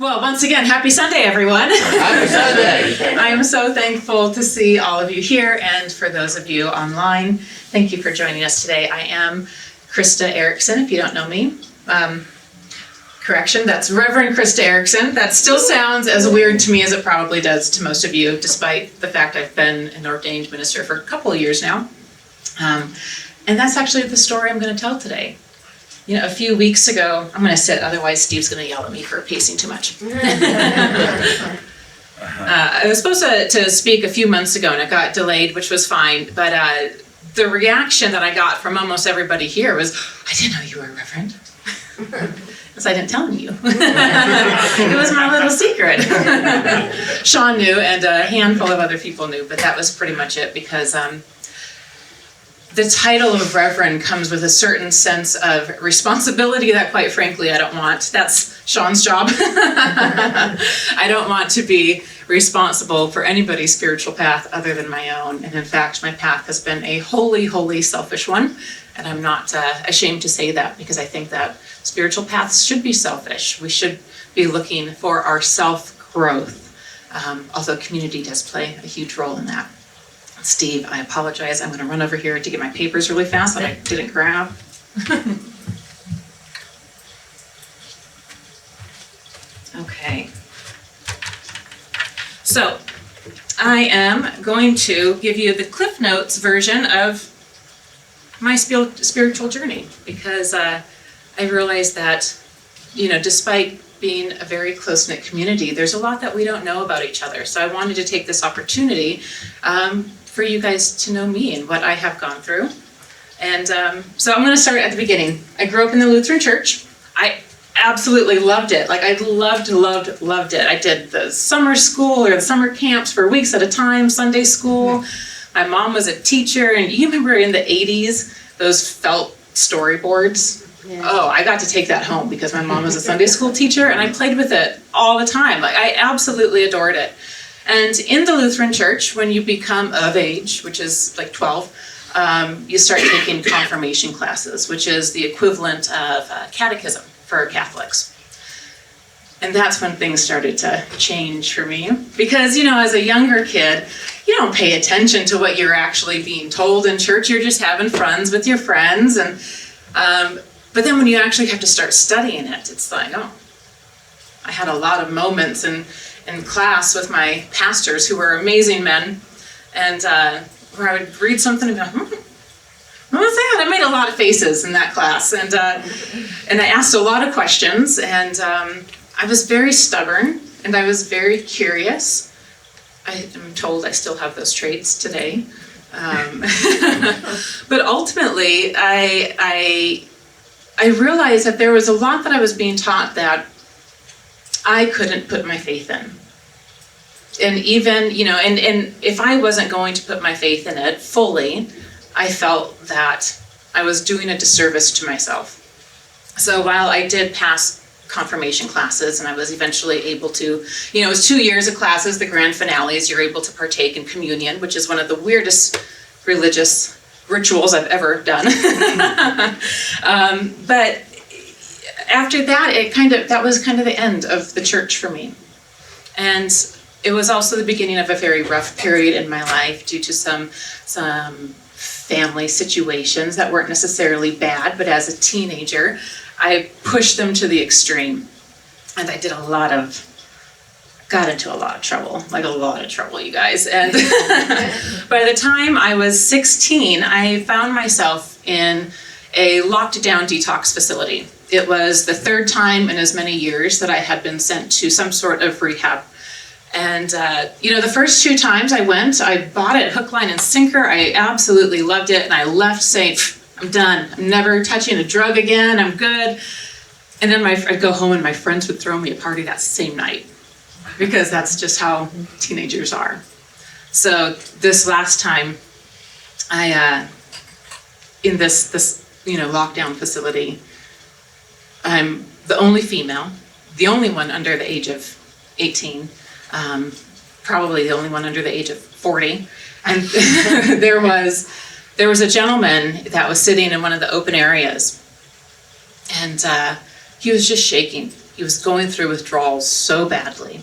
Well, once again, happy Sunday, everyone. Happy Sunday. I am so thankful to see all of you here, and for those of you online, thank you for joining us today. I am Krista Erickson, if you don't know me. Correction, that's Reverend Krista Erickson. That still sounds as weird to me as it probably does to most of you, despite the fact I've been an ordained minister for a couple of years now. And that's actually the story I'm going to tell today. You know, a few weeks ago, I'm going to sit, otherwise Steve's going to yell at me for pacing too much. I was supposed to speak a few months ago, and it got delayed, which was fine, but the reaction that I got from almost everybody here was, I didn't know you were a reverend. Because I didn't tell you. It was my little secret. Shawn knew, and a handful of other people knew, but that was pretty much it, because the title of Reverend comes with a certain sense of responsibility that, quite frankly, I don't want. That's Shawn's job. I don't want to be responsible for anybody's spiritual path other than my own. And in fact, my path has been a wholly selfish one. And I'm not ashamed to say that, because I think that spiritual paths should be selfish. We should be looking for our self-growth, although community does play a huge role in that. Steve, I apologize. I'm going to run over here to get my papers really fast that I didn't grab. Okay. So, I am going to give you the Cliff Notes version of my spiritual journey, because I realized that, you know, despite being a very close-knit community, there's a lot that we don't know about each other. So I wanted to take this opportunity for you guys to know me and what I have gone through. And so I'm going to start at the beginning. I grew up in the Lutheran church. I absolutely loved it. Like, I loved it. I did the summer school or the summer camps for weeks at a time, Sunday school. My mom was a teacher, and you remember in the 80s, those felt storyboards? Yeah. Oh, I got to take that home because my mom was a Sunday school teacher, and I played with it all the time. Like, I absolutely adored it. And in the Lutheran church, when you become of age, which is like 12, you start taking confirmation classes, which is the equivalent of catechism for Catholics. And that's when things started to change for me. Because, you know, as a younger kid, you don't pay attention to what you're actually being told in church. You're just having fun with your friends. And but then when you actually have to start studying it, it's like, oh. I had a lot of moments in class with my pastors, who were amazing men, and where I would read something and go, what was that? I made a lot of faces in that class, and I asked a lot of questions, and I was very stubborn, and I was very curious. I am told I still have those traits today. But ultimately, I realized that there was a lot that I was being taught that I couldn't put my faith in. And even, you know, and if I wasn't going to put my faith in it fully, I felt that I was doing a disservice to myself. So while I did pass confirmation classes, and I was eventually able to, you know, it was 2 years of classes, the grand finales, you're able to partake in communion, which is one of the weirdest religious rituals I've ever done. But after that, that was kind of the end of the church for me. And it was also the beginning of a very rough period in my life due to some family situations that weren't necessarily bad, but as a teenager, I pushed them to the extreme. And I got into a lot of trouble, like a lot of trouble, you guys. And by the time I was 16, I found myself in a locked down detox facility. It was the third time in as many years that I had been sent to some sort of rehab. And, you know, the first 2 times I went, I bought it hook, line, and sinker. I absolutely loved it. And I left saying, I'm done. I'm never touching a drug again. I'm good. And then I'd go home and my friends would throw me a party that same night, because that's just how teenagers are. So this last time, in this you know, lockdown facility, I'm the only female, the only one under the age of 18, probably the only one under the age of 40. And there was a gentleman that was sitting in one of the open areas, and he was just shaking. He was going through withdrawals so badly.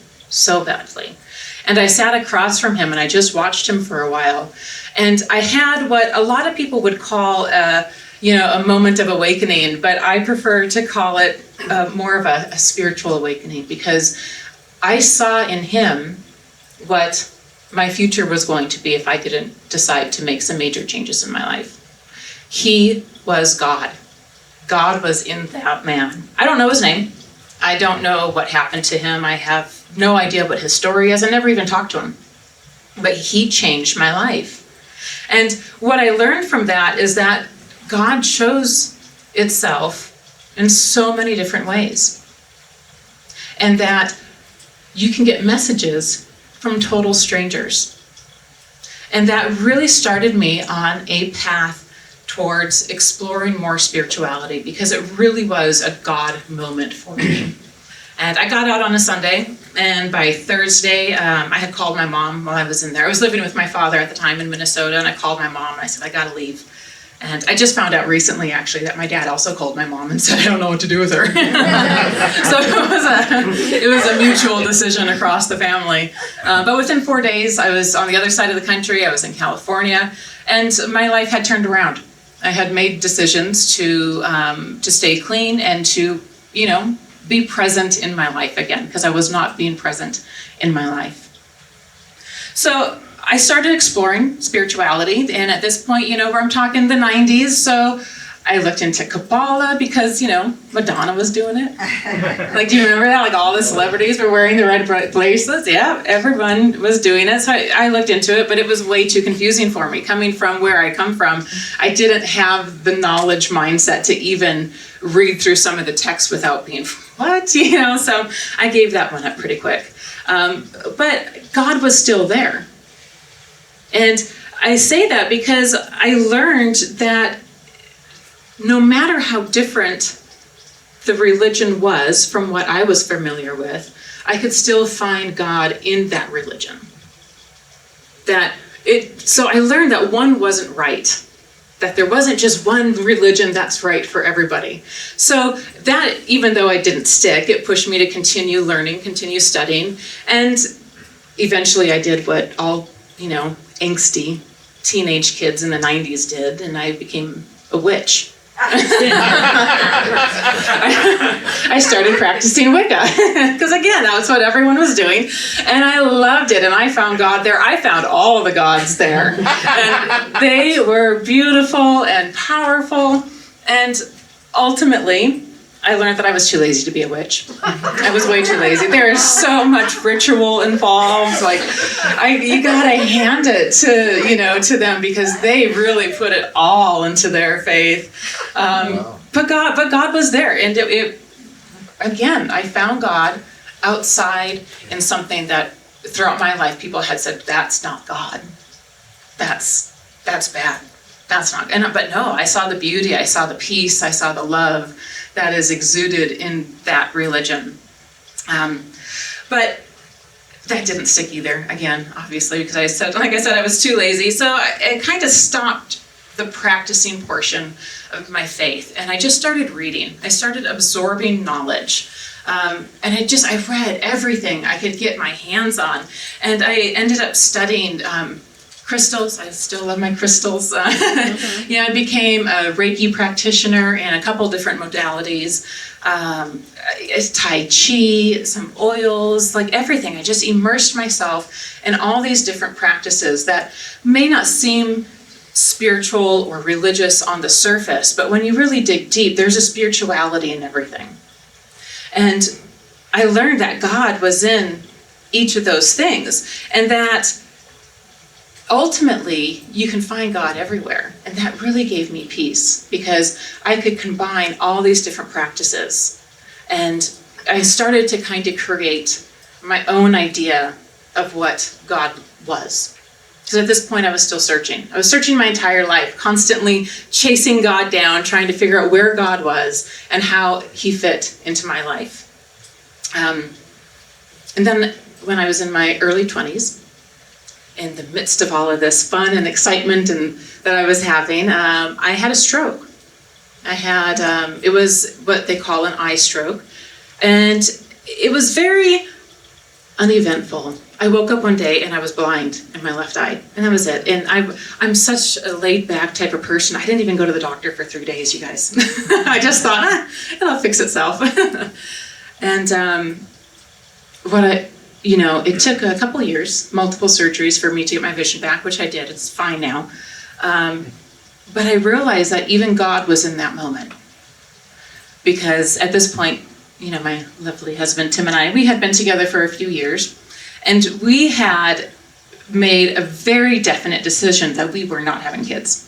And I sat across from him and I just watched him for a while. And I had what a lot of people would call a moment of awakening, but I prefer to call it more of a spiritual awakening, because I saw in him what my future was going to be if I didn't decide to make some major changes in my life. He was God. God was in that man. I don't know his name. I don't know what happened to him. I have no idea what his story is. I never even talked to him. But he changed my life. And what I learned from that is that God shows itself in so many different ways. And that you can get messages from total strangers. And that really started me on a path towards exploring more spirituality, because it really was a God moment for me. And I got out on a Sunday, and by Thursday, I had called my mom while I was in there. I was living with my father at the time in Minnesota, and I called my mom and I said, I gotta leave. And I just found out recently, actually, that my dad also called my mom and said, I don't know what to do with her. So it was a mutual decision across the family. But within 4 days, I was on the other side of the country. I was in California, and my life had turned around. I had made decisions to stay clean and to, be present in my life again, because I was not being present in my life. So I started exploring spirituality, and at this point, where I'm talking the 90s, so I looked into Kabbalah because, Madonna was doing it. Do you remember that? All the celebrities were wearing the red bracelets. Yeah, everyone was doing it. So I looked into it, but it was way too confusing for me. Coming from where I come from, I didn't have the knowledge mindset to even read through some of the text without being, what? So I gave that one up pretty quick. But God was still there. And I say that because I learned that no matter how different the religion was from what I was familiar with, I could still find God in that religion. So I learned that one wasn't right, that there wasn't just one religion that's right for everybody. So that, even though I didn't stick, it pushed me to continue learning, continue studying, and eventually I did what all, angsty teenage kids in the 90s did, and I became a witch. I started practicing Wicca because, again, that's what everyone was doing, and I loved it. And I found God there. I found all the gods there, and they were beautiful and powerful. And ultimately, I learned that I was too lazy to be a witch. I was way too lazy. There is so much ritual involved. You gotta hand it to them, because they really put it all into their faith. Wow. But God was there, and again, I found God outside in something that throughout my life people had said, that's not God. That's bad. That's not. But no, I saw the beauty. I saw the peace. I saw the love that is exuded in that religion. But that didn't stick either, again, obviously, because like I said, I was too lazy. So I kind of stopped the practicing portion of my faith, and I just started reading. I started absorbing knowledge. And I read everything I could get my hands on. And I ended up studying crystals. I still love my crystals. I became a Reiki practitioner in a couple different modalities. Tai Chi, some oils, everything. I just immersed myself in all these different practices that may not seem spiritual or religious on the surface, but when you really dig deep, there's a spirituality in everything. And I learned that God was in each of those things, and that ultimately, you can find God everywhere. And that really gave me peace, because I could combine all these different practices. And I started to kind of create my own idea of what God was. Because at this point, I was still searching. I was searching my entire life, constantly chasing God down, trying to figure out where God was and how he fit into my life. And then when I was in my early 20s, in the midst of all of this fun and excitement that I was having, I had a stroke. I had, it was what they call an eye stroke. And it was very uneventful. I woke up one day and I was blind in my left eye, and that was it. And I'm such a laid-back type of person. I didn't even go to the doctor for 3 days, you guys. I just thought, it'll fix itself. And it took a couple years, multiple surgeries for me to get my vision back, which I did. It's fine now. But I realized that even God was in that moment. Because at this point, my lovely husband, Tim, and I, we had been together for a few years, and we had made a very definite decision that we were not having kids.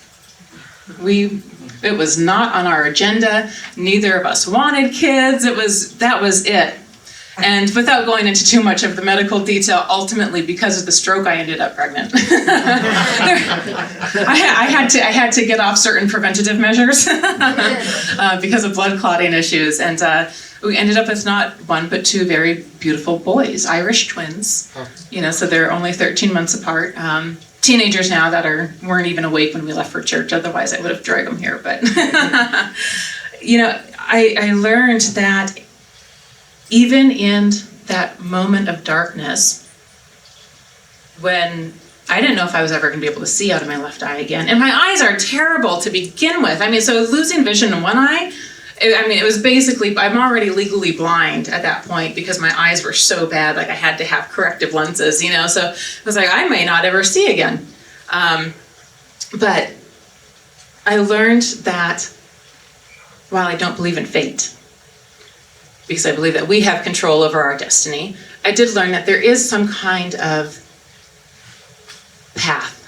It was not on our agenda. Neither of us wanted kids. That was it. And without going into too much of the medical detail, ultimately, because of the stroke, I ended up pregnant. I had to get off certain preventative measures because of blood clotting issues, and we ended up with not one but two very beautiful boys, Irish twins. So they're only 13 months apart. Teenagers now that weren't even awake when we left for church. Otherwise, I would have dragged them here. But I learned that even in that moment of darkness, when I didn't know if I was ever going to be able to see out of my left eye again, and my eyes are terrible to begin with. So losing vision in one eye, it was basically, I'm already legally blind at that point because my eyes were so bad, like I had to have corrective lenses, so it was like, I may not ever see again. But I learned that while I don't believe in fate, because I believe that we have control over our destiny, I did learn that there is some kind of path,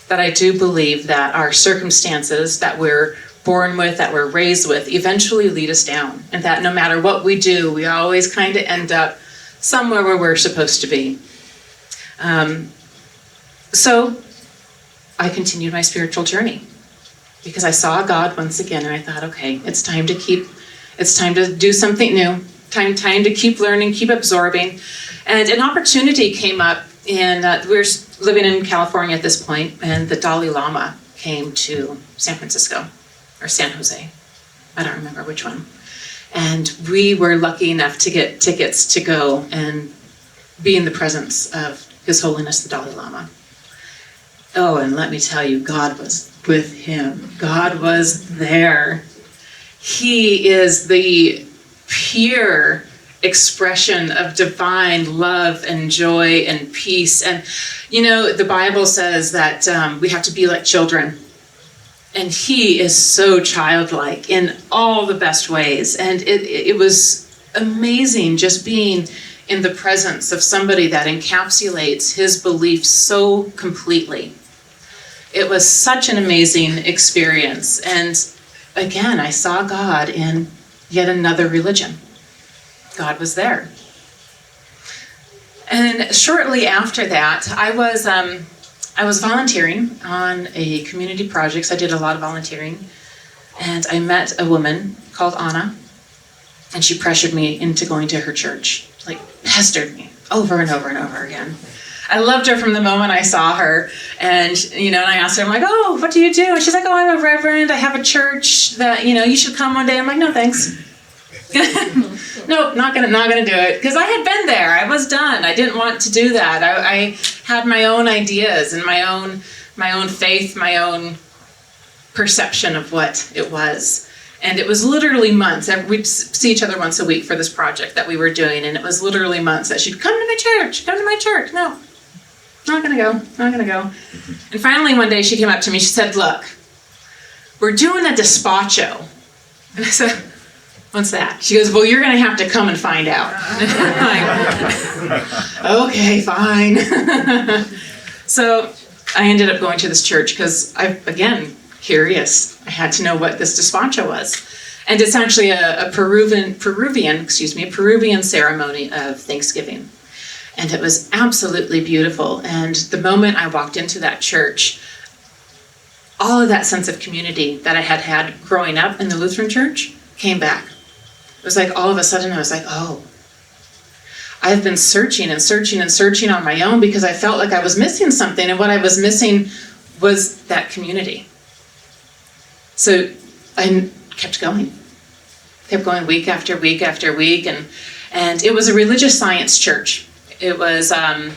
that I do believe that our circumstances that we're born with, that we're raised with, eventually lead us down, and that no matter what we do, we always kind of end up somewhere where we're supposed to be. So I continued my spiritual journey because I saw God once again, and I thought, okay, it's time to do something new, time to keep learning, keep absorbing. And an opportunity came up, and we were living in California at this point, and the Dalai Lama came to San Francisco, or San Jose. I don't remember which one. And we were lucky enough to get tickets to go and be in the presence of His Holiness the Dalai Lama. Oh, and let me tell you, God was with him. God was there. He is the pure expression of divine love and joy and peace. And, the Bible says that we have to be like children. And he is so childlike in all the best ways. And it was amazing just being in the presence of somebody that encapsulates his beliefs so completely. It was such an amazing experience. And again, I saw God in yet another religion. God was there. And shortly after that, I was volunteering on a community project. So I did a lot of volunteering. And I met a woman called Anna, and she pressured me into going to her church, like pestered me over and over and over again. I loved her from the moment I saw her. And, and I asked her, I'm like, oh, what do you do? And she's like, oh, I'm a reverend. I have a church that, you should come one day. I'm like, no, thanks. Nope, not gonna do it. Because I had been there. I was done. I didn't want to do that. I had my own ideas and my own faith, my own perception of what it was. And it was literally months. We'd see each other once a week for this project that we were doing. And it was literally months that she'd come to my church. No, not gonna go. And finally one day she came up to me, she said, look, we're doing a despacho. And I said, what's that? She goes, well, you're gonna have to come and find out. I'm like, okay, fine. So I ended up going to this church because again, curious. I had to know what this despacho was. And it's actually a Peruvian ceremony of Thanksgiving. And it was absolutely beautiful. And the moment I walked into that church, all of that sense of community that I had growing up in the Lutheran church came back. It was like all of a sudden I was like, oh, I've been searching on my own because I felt like I was missing something. And what I was missing was that community. So I kept going. Kept going week after week after week, and it was a religious science church. It was, and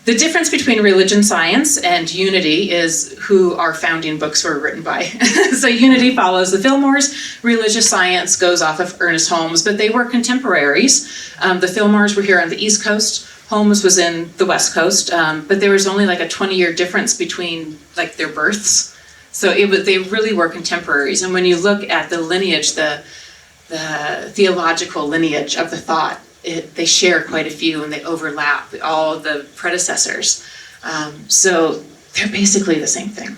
the difference between religion science and U-nity is who our founding books were written by. So U-nity follows the Fillmores, religious science goes off of Ernest Holmes, but they were contemporaries. The Fillmores were here on the East Coast, Holmes was in the West Coast, but there was only like a 20-year difference between like their births. So they really were contemporaries. And when you look at the lineage, the theological lineage of the thought, they share quite a few and they overlap all of the predecessors. So they're basically the same thing.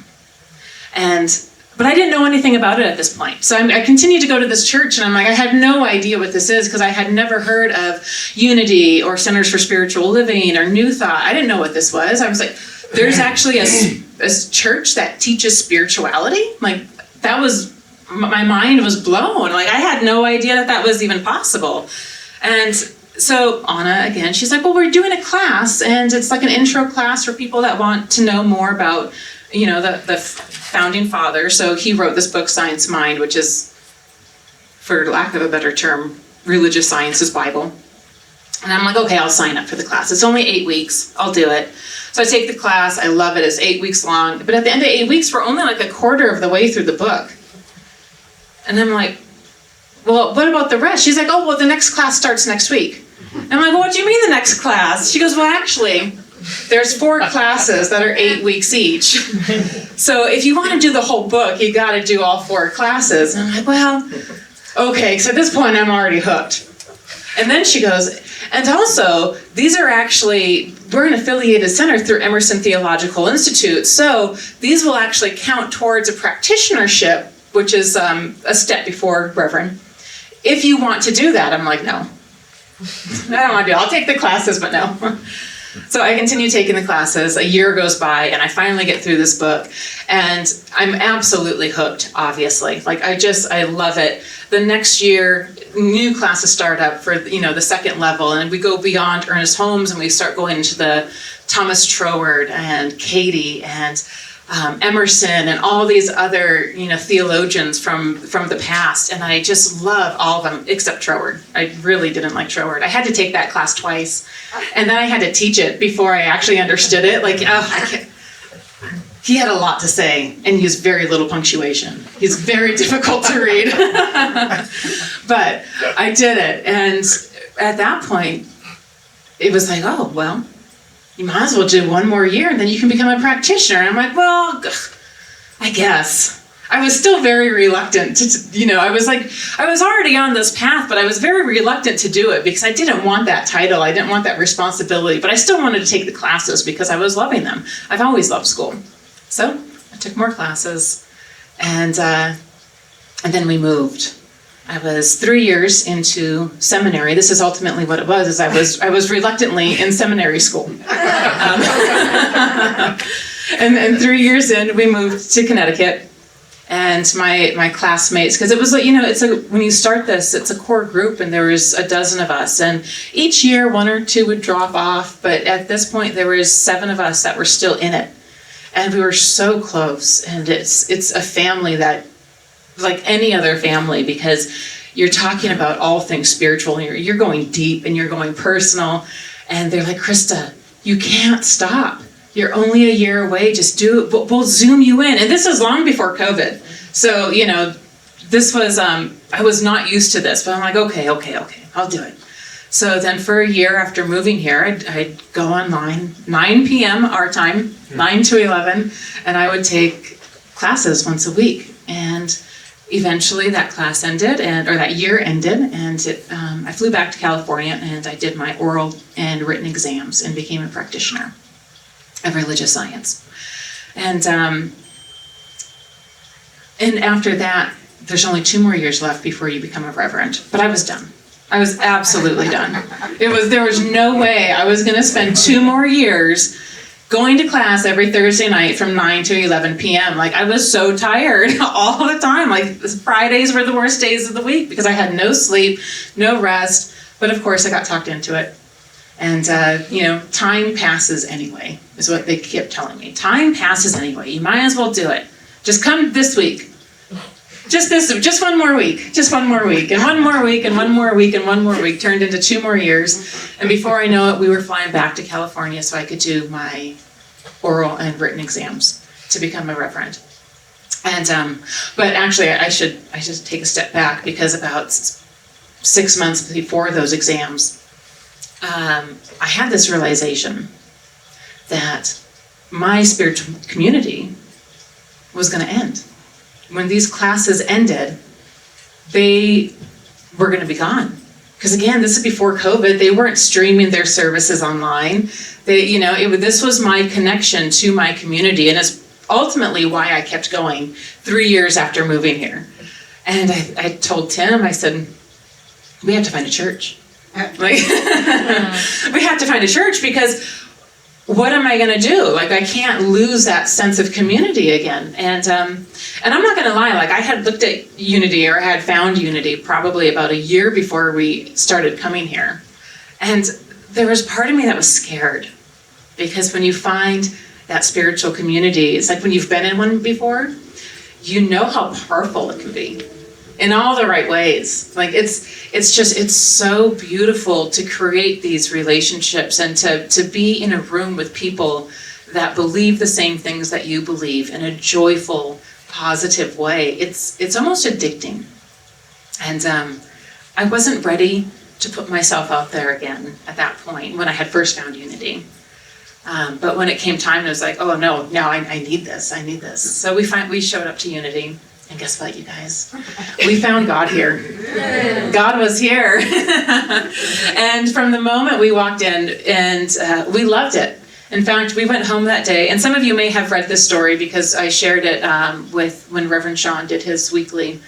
But I didn't know anything about it at this point. So I continued to go to this church and I'm like, I had no idea what this is because I had never heard of U-nity or Centers for Spiritual Living or New Thought. I didn't know what this was. I was like, there's actually a church that teaches spirituality? Like, that was, my mind was blown. Like, I had no idea that was even possible. And so Anna, again, she's like, well, we're doing a class, and it's like an intro class for people that want to know more about, the founding father. So he wrote this book, Science Mind, which is, for lack of a better term, religious science's Bible. And I'm like, okay, I'll sign up for the class. It's only 8 weeks. I'll do it. So I take the class. I love it. It's 8 weeks long. But at the end of 8 weeks, we're only like a quarter of the way through the book. And I'm like, well, what about the rest? She's like, oh, well, the next class starts next week. And I'm like, well, what do you mean the next class? She goes, well, actually, there's 4 classes that are 8 weeks each. So if you want to do the whole book, you got to do all 4 classes. And I'm like, well, okay. So at this point, I'm already hooked. And then she goes, and also, we're an affiliated center through Emerson Theological Institute, so these will actually count towards a practitionership, which is a step before Reverend. If you want to do that, I'm like, no. I don't want to do it. I'll take the classes, but no. So I continue taking the classes. A year goes by, and I finally get through this book, and I'm absolutely hooked, obviously. Like, I love it. The next year, new classes start up for, the second level, and we go beyond Ernest Holmes, and we start going into the Thomas Troward and Katie and Emerson and all these other, theologians from the past. And I just love all of them except Troward. I really didn't like Troward. I had to take that class twice. And then I had to teach it before I actually understood it. Like, he had a lot to say and he used very little punctuation. He's very difficult to read. But I did it. And at that point, it was like, oh, well, you might as well do 1 more year and then you can become a practitioner. And I'm like, well, I guess. I was still very reluctant to, I was already on this path, but I was very reluctant to do it because I didn't want that title. I didn't want that responsibility, but I still wanted to take the classes because I was loving them. I've always loved school. So I took more classes and then we moved. I was 3 years into seminary. This is ultimately what it was, is I was reluctantly in seminary school. And 3 years in, we moved to Connecticut. And my classmates, because it was like, when you start this, it's a core group and there was a dozen of us. And each year, 1 or 2 would drop off. But at this point, there was 7 of us that were still in it. And we were so close. And it's a family that, like any other family, because you're talking about all things spiritual and you're going deep and you're going personal. And they're like, Krista, you can't stop. You're only a year away. Just do it. We'll Zoom you in. And this was long before COVID. So, this was, I was not used to this, but I'm like, okay, I'll do it. So then for a year after moving here, I'd go online, 9 p.m. our time, 9 to 11, and I would take classes once a week. And eventually that class ended, or that year ended, and I flew back to California and I did my oral and written exams and became a practitioner of religious science. And after that, there's only 2 more years left before you become a reverend. But I was done. I was absolutely done. There was no way I was going to spend 2 more years going to class every Thursday night from 9 to 11 p.m. Like, I was so tired all the time. Like, Fridays were the worst days of the week because I had no sleep, no rest. But of course, I got talked into it. And, time passes anyway, is what they kept telling me. Time passes anyway. You might as well do it. Just come this week. just one more week, and one more week, and one more week, and one more week turned into 2 more years. And before I know it, we were flying back to California so I could do my oral and written exams to become a reverend. And but actually, I should take a step back, because about 6 months before those exams, I had this realization that my spiritual community was going to end. When these classes ended, they were going to be gone. Because again, this is before COVID. They weren't streaming their services online. This was my connection to my community, and it's ultimately why I kept going 3 years after moving here. And I told Tim, I said, we have to find a church. We have to find a church, because what am I going to do? I can't lose that sense of community again. And I'm not going to lie, I had looked at U-nity, or I had found U-nity probably about a year before we started coming here. And there was part of me that was scared, because when you find that spiritual community, it's like when you've been in one before, you know how powerful it can be in all the right ways. It's so beautiful to create these relationships and to be in a room with people that believe the same things that you believe in a joyful, positive way. It's almost addicting. And I wasn't ready to put myself out there again at that point when I had first found U-nity. But when it came time, it was like, oh no, now I need this. So we showed up to U-nity, and guess what, you guys? We found God here. God was here. And from the moment we walked in, and we loved it. In fact, we went home that day, and some of you may have read this story because I shared it when Reverend Shawn did his weekly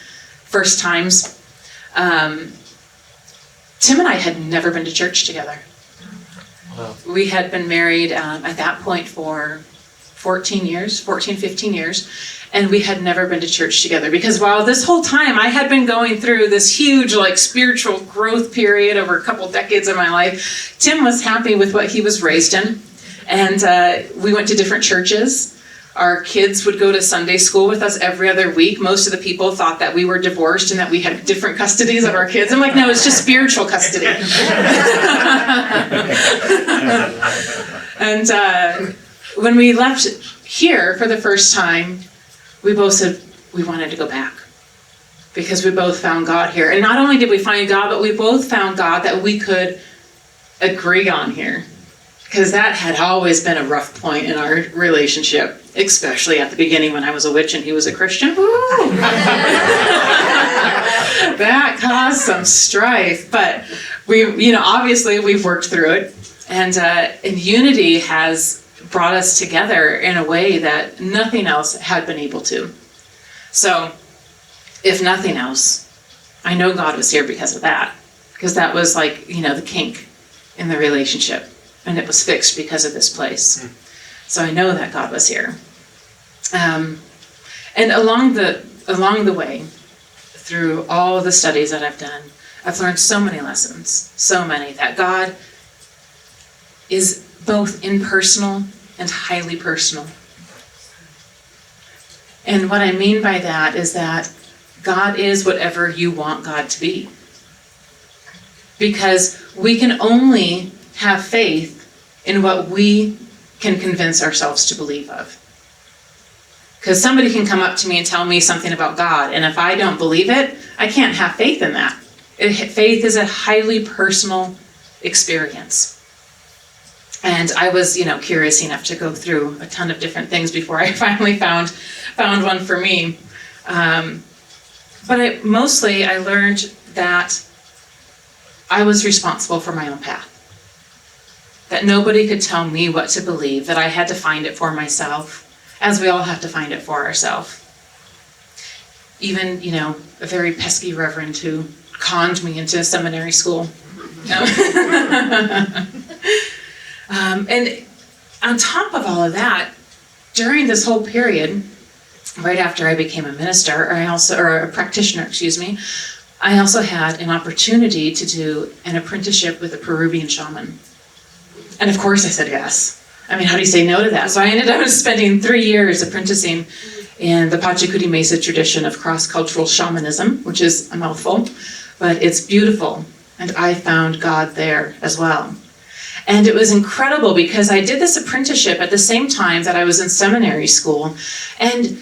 first times. Tim and I had never been to church together. Wow. We had been married at that point for 15 years, and we had never been to church together, because while this whole time I had been going through this huge spiritual growth period over a couple decades of my life, Tim was happy with what he was raised in, and we went to different churches. Our kids would go to Sunday school with us every other week. Most of the people thought that we were divorced and that we had different custodies of our kids. I'm like, no, it's just spiritual custody. And when we left here for the first time, we both said we wanted to go back, because we both found God here. And not only did we find God, but we both found God that we could agree on here, because that had always been a rough point in our relationship, especially at the beginning when I was a witch and he was a Christian. That caused some strife, but obviously we've worked through it, and U-nity has brought us together in a way that nothing else had been able to. So, if nothing else, I know God was here because of that, because that was the kink in the relationship, and it was fixed because of this place. So I know that God was here. And along the way, through all the studies that I've done, I've learned so many lessons, that God is both impersonal and highly personal. And what I mean by that is that God is whatever you want God to be. Because we can only have faith in what we can convince ourselves to believe of. Because somebody can come up to me and tell me something about God, and if I don't believe it, I can't have faith in that. Faith is a highly personal experience. And I was, curious enough to go through a ton of different things before I finally found one for me. But I learned that I was responsible for my own path. That nobody could tell me what to believe, that I had to find it for myself, as we all have to find it for ourselves. Even, a very pesky reverend who conned me into seminary school. And on top of all of that, during this whole period, right after I became a minister, or a practitioner, I also had an opportunity to do an apprenticeship with a Peruvian shaman. And of course I said yes. How do you say no to that? So I ended up spending 3 years apprenticing in the Pachacuti Mesa tradition of cross-cultural shamanism, which is a mouthful, but it's beautiful. And I found God there as well. And it was incredible because I did this apprenticeship at the same time that I was in seminary school. And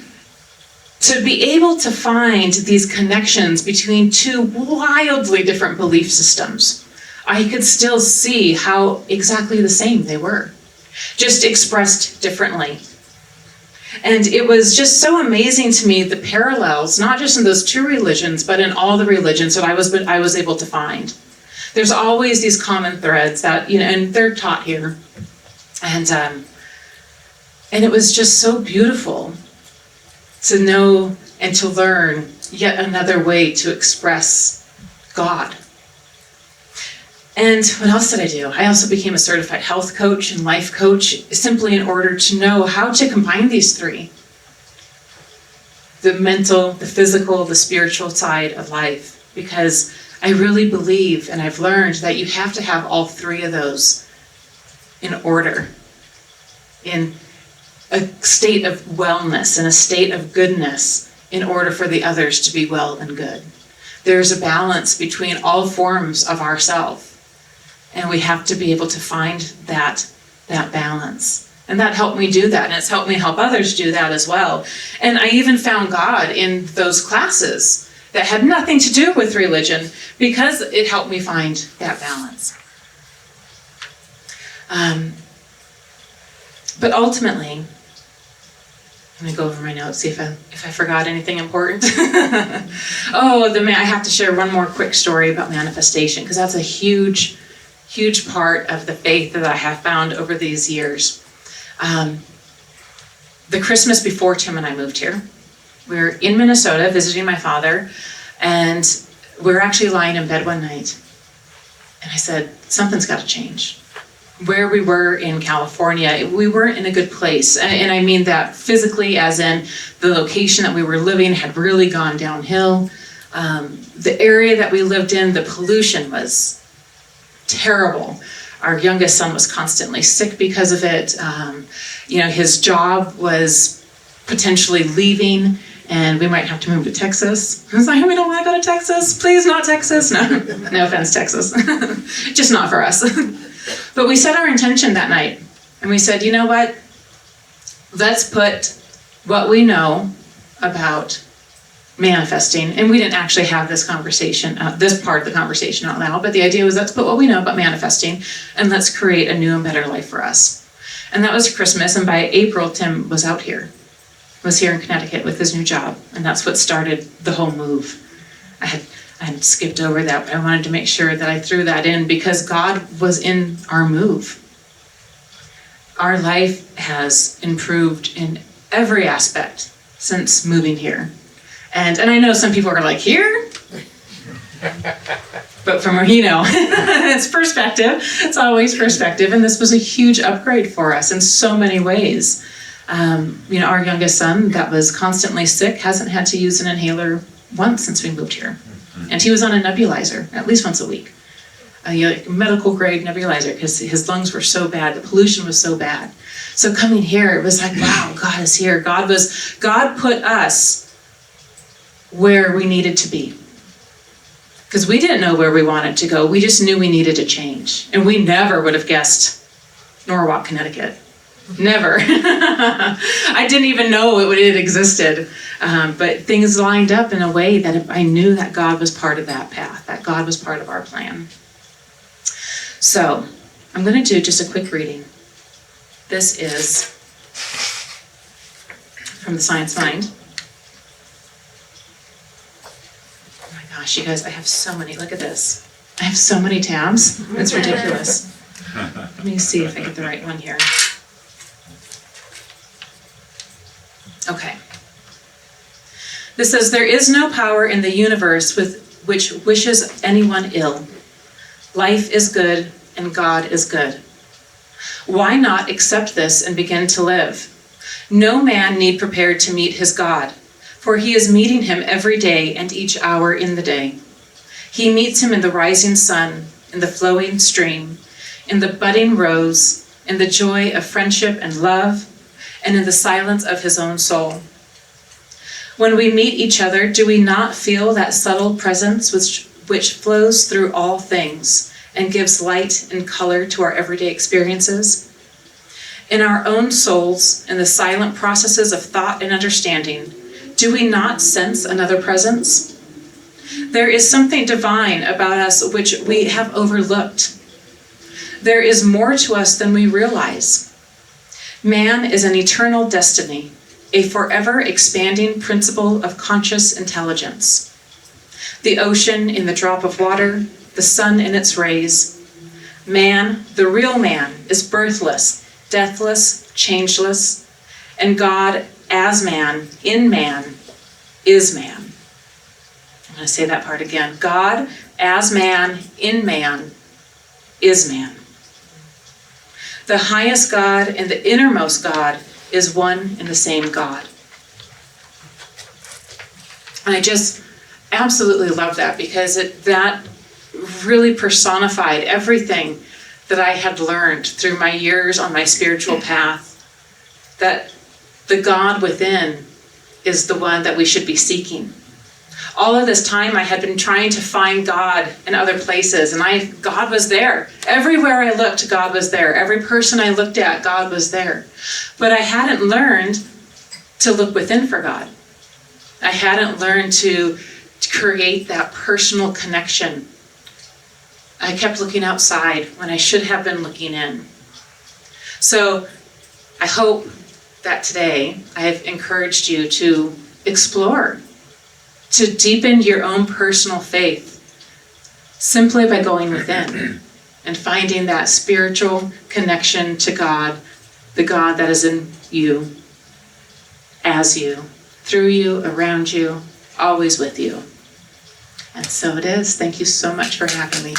to be able to find these connections between two wildly different belief systems, I could still see how exactly the same they were, just expressed differently. And it was just so amazing to me, the parallels, not just in those two religions, but in all the religions that I was able to find. There's always these common threads that, and they're taught here. And it was just so beautiful to know and to learn yet another way to express God. And what else did I do? I also became a certified health coach and life coach, simply in order to know how to combine these three: the mental, the physical, the spiritual side of life. Because I really believe, and I've learned, that you have to have all three of those in order, in a state of wellness, in a state of goodness, in order for the others to be well and good. There's a balance between all forms of ourself, and we have to be able to find that balance. And that helped me do that, and it's helped me help others do that as well. And I even found God in those classes that had nothing to do with religion, because it helped me find that balance. But ultimately, I'm going to go over my notes, see if I forgot anything important. I have to share one more quick story about manifestation, because that's a huge, huge part of the faith that I have found over these years. The Christmas before Tim and I moved here, we were in Minnesota visiting my father, and we were actually lying in bed one night. And I said, something's got to change. Where we were in California, we weren't in a good place. And I mean that physically, as in the location that we were living had really gone downhill. The area that we lived in, the pollution was terrible. Our youngest son was constantly sick because of it. His job was potentially leaving, and we might have to move to Texas. I was like, we don't want to go to Texas. Please, not Texas. No offense, Texas. Just not for us. But we set our intention that night, and we said, you know what? Let's put what we know about manifesting, and we didn't actually have this conversation, this part of the conversation out loud, but the idea was, let's put what we know about manifesting, and let's create a new and better life for us. And that was Christmas, and by April, Tim was out here, was here in Connecticut with his new job, and that's what started the whole move. I had skipped over that, but I wanted to make sure that I threw that in, because God was in our move. Our life has improved in every aspect since moving here. And I know some people are like, here? But from, it's perspective. It's always perspective. And this was a huge upgrade for us in so many ways. Our youngest son that was constantly sick hasn't had to use an inhaler once since we moved here. And he was on a nebulizer at least once a week. A medical grade nebulizer, because his lungs were so bad, the pollution was so bad. So coming here, it was like, wow, God is here. God put us where we needed to be. Because we didn't know where we wanted to go. We just knew we needed to change. And we never would have guessed Norwalk, Connecticut. Never. I didn't even know it existed. But things lined up in a way that I knew that God was part of that path, that God was part of our plan. So I'm going to do just a quick reading. This is from the Science Mind. Oh my gosh, you guys, I have so many. Look at this. I have so many tabs. It's ridiculous. Let me see if I get the right one here. Okay. This says, there is no power in the universe which wishes anyone ill. Life is good and God is good. Why not accept this and begin to live? No man need prepare to meet his God, for he is meeting him every day and each hour in the day. He meets him in the rising sun, in the flowing stream, in the budding rose, in the joy of friendship and love, and in the silence of his own soul. When we meet each other, do we not feel that subtle presence which flows through all things and gives light and color to our everyday experiences? In our own souls, in the silent processes of thought and understanding, do we not sense another presence? There is something divine about us which we have overlooked. There is more to us than we realize. Man is an eternal destiny, a forever expanding principle of conscious intelligence. The ocean in the drop of water, the sun in its rays. Man, the real man, is birthless, deathless, changeless, and God as man, in man, is man. I'm going to say that part again. God as man, in man, is man. The highest God and the innermost God is one and the same God. And I just absolutely love that, because that really personified everything that I had learned through my years on my spiritual path, that the God within is the one that we should be seeking. All of this time I had been trying to find God in other places, and God was there. Everywhere I looked, God was there. Every person I looked at, God was there. But I hadn't learned to look within for God. I hadn't learned to create that personal connection. I kept looking outside when I should have been looking in. So I hope that today I have encouraged you to explore, to deepen your own personal faith simply by going within and finding that spiritual connection to God, the God that is in you, as you, through you, around you, always with you. And so it is. Thank you so much for having me.